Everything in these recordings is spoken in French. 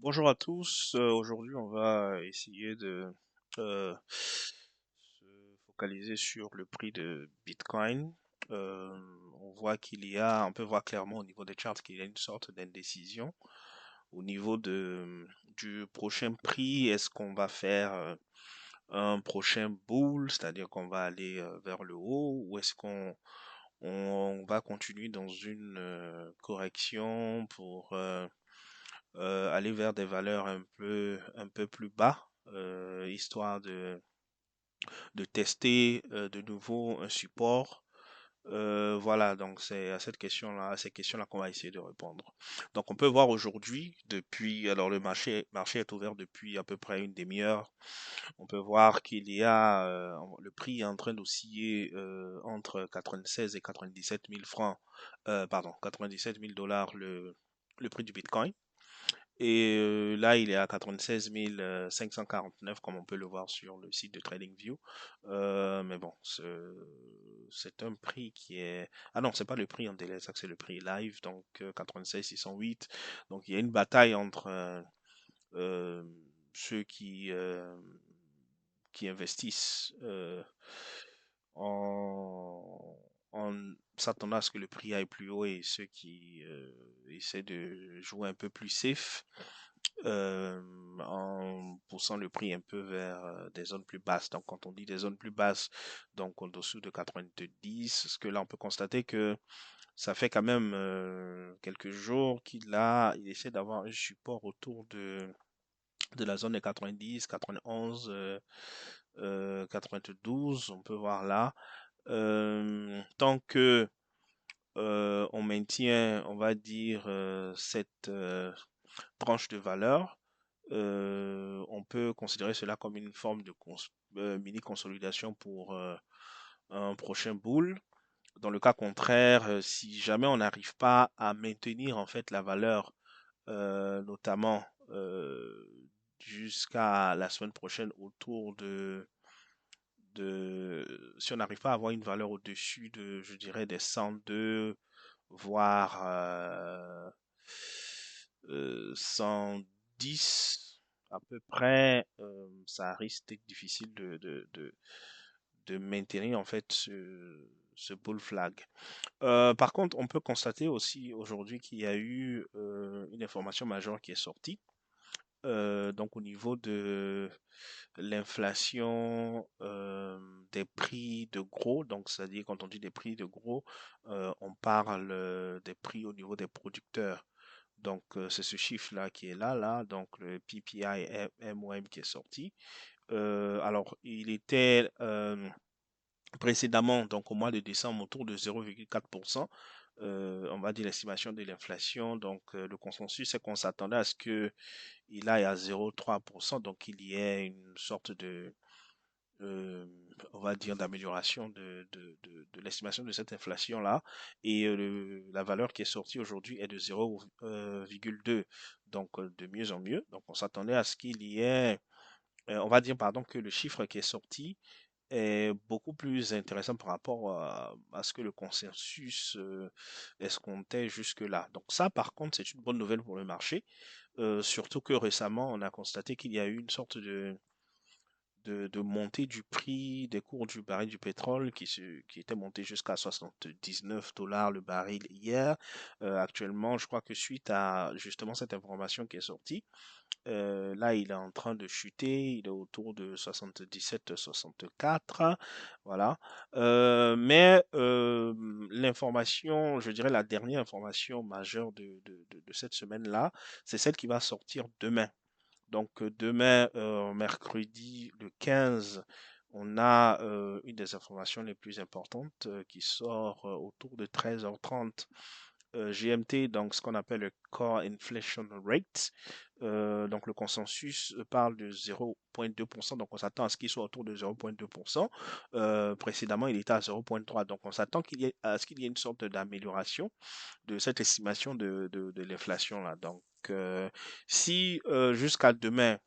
Bonjour à tous. Aujourd'hui, on va essayer de se focaliser sur le prix de Bitcoin. Euh, on peut voir clairement au niveau des charts qu'il y a une sorte d'indécision au niveau du prochain prix. Est-ce qu'on va faire un prochain bull, c'est-à-dire qu'on va aller vers le haut, ou est-ce qu'on va continuer dans une correction pour aller vers des valeurs un peu plus bas, histoire de tester de nouveau un support. Voilà, donc c'est à cette question-là, à ces questions-là qu'on va essayer de répondre. Donc on peut voir aujourd'hui, alors marché est ouvert depuis à peu près une demi-heure. On peut voir qu'il y a, le prix est en train d'osciller entre 96 et 97 000 francs, pardon, 97 000 dollars le prix du Bitcoin. Et là, il est à 96 549, comme on peut le voir sur le site de TradingView. Mais bon, c'est un prix qui est... Ah non, c'est pas le prix en délai, ça c'est le prix live, donc 96 608. Donc il y a une bataille entre euh, ceux qui investissent en, en s'attendant à ce que le prix aille plus haut et ceux qui essaient de jouer un peu plus safe en poussant le prix un peu vers des zones plus basses. Donc, quand on dit des zones plus basses, donc en dessous de 90, ce que là, on peut constater que ça fait quand même quelques jours il essaie d'avoir un support autour de la zone des 90, 91, 92, on peut voir là. Tant que on maintient, on va dire, cette tranche de valeur, on peut considérer cela comme une forme de mini consolidation pour un prochain bull. Dans le cas contraire, si jamais on n'arrive pas à maintenir en fait la valeur, notamment jusqu'à la semaine prochaine autour si on n'arrive pas à avoir une valeur au-dessus de, je dirais, des 102, voire 110 à peu près, ça risque d'être difficile de maintenir en fait ce bull flag. Par contre, on peut constater aussi aujourd'hui qu'il y a eu une information majeure qui est sortie. Donc au niveau de l'inflation des prix de gros, donc c'est-à-dire quand on dit des prix de gros, on parle des prix au niveau des producteurs. Donc c'est ce chiffre-là qui est là, donc le PPI MOM qui est sorti. Alors il était précédemment, donc au mois de décembre, autour de 0,4%. On va dire l'estimation de l'inflation. Donc le consensus, c'est qu'on s'attendait à ce que il aille à 0,3%, donc il y ait une sorte de euh, on va dire, d'amélioration de l'estimation de cette inflation-là. Et la valeur qui est sortie aujourd'hui est de 0,2, donc de mieux en mieux. Donc on s'attendait à ce qu'il y ait, on va dire, pardon, que le chiffre qui est sorti est beaucoup plus intéressant par rapport à ce que le consensus escomptait jusque-là. Donc ça, par contre, c'est une bonne nouvelle pour le marché, surtout que récemment, on a constaté qu'il y a eu une sorte de montée du prix des cours du baril du pétrole qui était monté jusqu'à 79 dollars le baril hier. Actuellement, je crois que suite à justement cette information qui est sortie, là, il est en train de chuter, il est autour de 77, 64, voilà. Mais l'information, je dirais la dernière information majeure de cette semaine-là, c'est celle qui va sortir demain. Donc demain, mercredi le 15, on a une des informations les plus importantes qui sort autour de 13h30 GMT, donc ce qu'on appelle le Core Inflation Rate. Donc le consensus parle de 0,2%, donc on s'attend à ce qu'il soit autour de 0,2%. Précédemment, il était à 0,3%, donc on s'attend à ce qu'il y ait une sorte d'amélioration de cette estimation de l'inflation là. Donc si jusqu'à demain,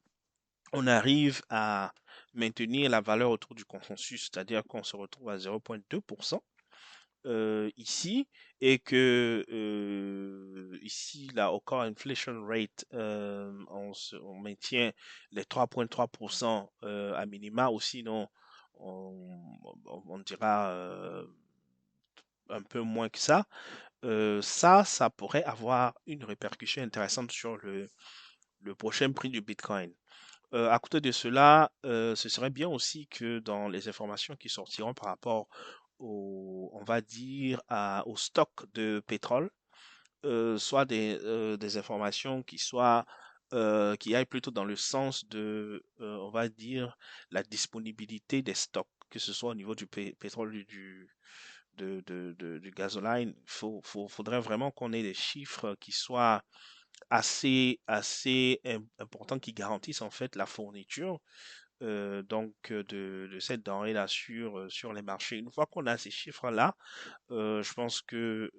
on arrive à maintenir la valeur autour du consensus, c'est-à-dire qu'on se retrouve à 0,2%, ici et que ici, la core inflation rate, on maintient les 3,3% à minima, ou sinon on dira un peu moins que ça. Ça pourrait avoir une répercussion intéressante sur le prochain prix du Bitcoin. À côté de cela, ce serait bien aussi que dans les informations qui sortiront par rapport on va dire, au stock de pétrole, soit des informations qui aillent plutôt dans le sens de, on va dire, la disponibilité des stocks, que ce soit au niveau du pétrole, du gasoline. Faudrait vraiment qu'on ait des chiffres qui soient assez importants, qui garantissent en fait la fourniture de cette denrée-là sur les marchés. Une fois qu'on a ces chiffres-là, je pense que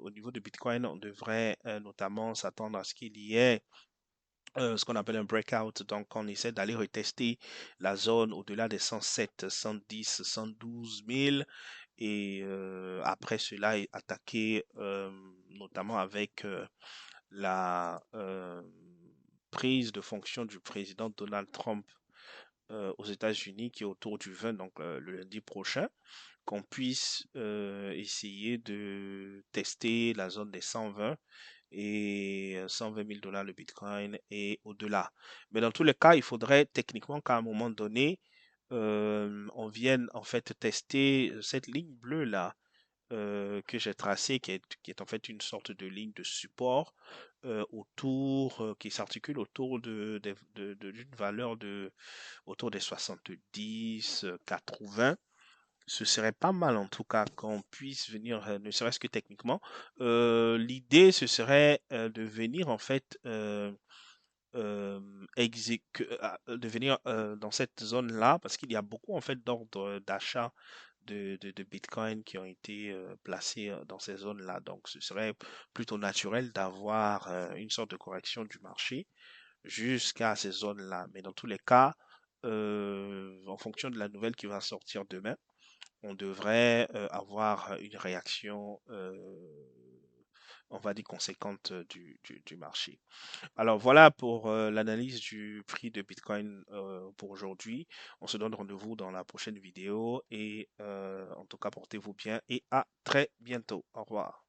au niveau de Bitcoin, on devrait notamment s'attendre à ce qu'il y ait ce qu'on appelle un breakout. Donc, on essaie d'aller retester la zone au-delà des 107, 110, 112 000 et après cela, attaquer notamment avec la prise de fonction du président Donald Trump aux États-Unis qui est autour du 20, donc le lundi prochain, qu'on puisse essayer de tester la zone des 120 et 120 000 dollars le Bitcoin et au-delà. Mais dans tous les cas, il faudrait techniquement qu'à un moment donné, on vienne en fait tester cette ligne bleue là que j'ai tracée, qui est en fait une sorte de ligne de support qui s'articule autour d'une valeur autour des 70, 80. Ce serait pas mal en tout cas qu'on puisse venir, ne serait-ce que techniquement. L'idée, ce serait de venir en fait de venir dans cette zone-là, parce qu'il y a beaucoup en fait d'ordres d'achat de Bitcoin qui ont été placés dans ces zones-là. Donc, ce serait plutôt naturel d'avoir une sorte de correction du marché jusqu'à ces zones-là. Mais dans tous les cas, en fonction de la nouvelle qui va sortir demain, on devrait avoir une réaction, on va dire, conséquente du marché. Alors voilà pour l'analyse du prix de Bitcoin pour aujourd'hui. On se donne rendez-vous dans la prochaine vidéo et en tout cas portez-vous bien et à très bientôt. Au revoir.